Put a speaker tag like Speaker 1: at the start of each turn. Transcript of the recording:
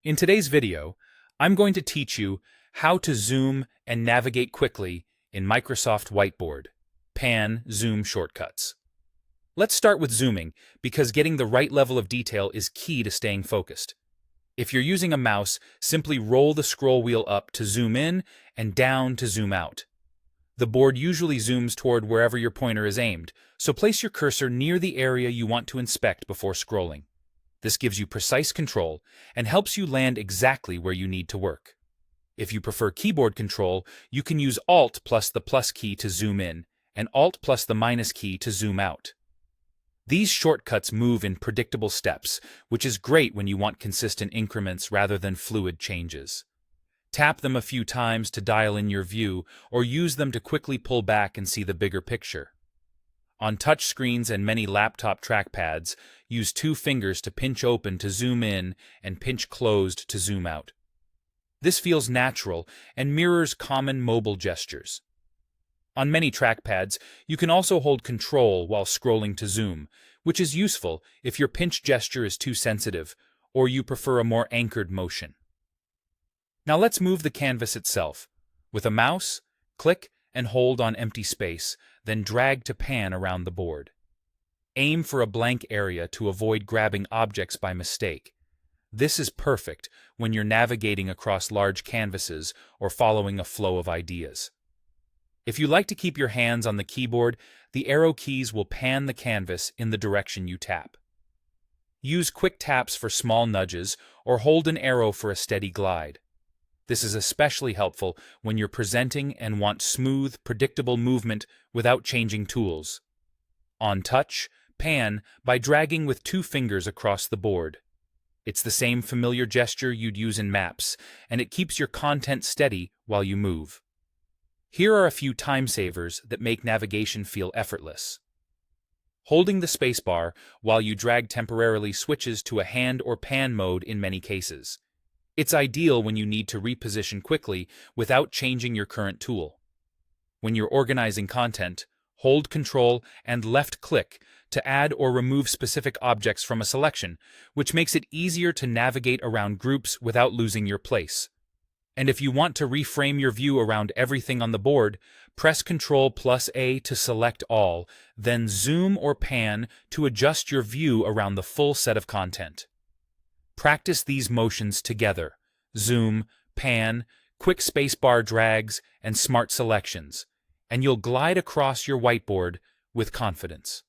Speaker 1: In today's video, I'm going to teach you how to zoom and navigate quickly in Microsoft Whiteboard, pan, zoom shortcuts. Let's start with zooming because getting the right level of detail is key to staying focused. If you're using a mouse, simply roll the scroll wheel up to zoom in and down to zoom out. The board usually zooms toward wherever your pointer is aimed, so place your cursor near the area you want to inspect before scrolling. This gives you precise control and helps you land exactly where you need to work. If you prefer keyboard control, you can use Alt plus the plus key to zoom in and Alt plus the minus key to zoom out. These shortcuts move in predictable steps, which is great when you want consistent increments rather than fluid changes. Tap them a few times to dial in your view, or use them to quickly pull back and see the bigger picture. On touch screens and many laptop trackpads, use two fingers to pinch open to zoom in and pinch closed to zoom out. This feels natural and mirrors common mobile gestures. On many trackpads, you can also hold Control while scrolling to zoom, which is useful if your pinch gesture is too sensitive or you prefer a more anchored motion. Now let's move the canvas itself. With a mouse, click and hold on empty space, then drag to pan around the board. Aim for a blank area to avoid grabbing objects by mistake. This is perfect when you're navigating across large canvases or following a flow of ideas. If you like to keep your hands on the keyboard, the arrow keys will pan the canvas in the direction you tap. Use quick taps for small nudges or hold an arrow for a steady glide. This is especially helpful when you're presenting and want smooth, predictable movement without changing tools. On touch, pan by dragging with two fingers across the board. It's the same familiar gesture you'd use in maps, and it keeps your content steady while you move. Here are a few time savers that make navigation feel effortless. Holding the spacebar while you drag temporarily switches to a hand or pan mode in many cases. It's ideal when you need to reposition quickly without changing your current tool. When you're organizing content, hold Control and left-click to add or remove specific objects from a selection, which makes it easier to navigate around groups without losing your place. And if you want to reframe your view around everything on the board, press Ctrl plus A to select all, then zoom or pan to adjust your view around the full set of content. Practice these motions together: zoom, pan, quick spacebar drags, and smart selections, and you'll glide across your whiteboard with confidence.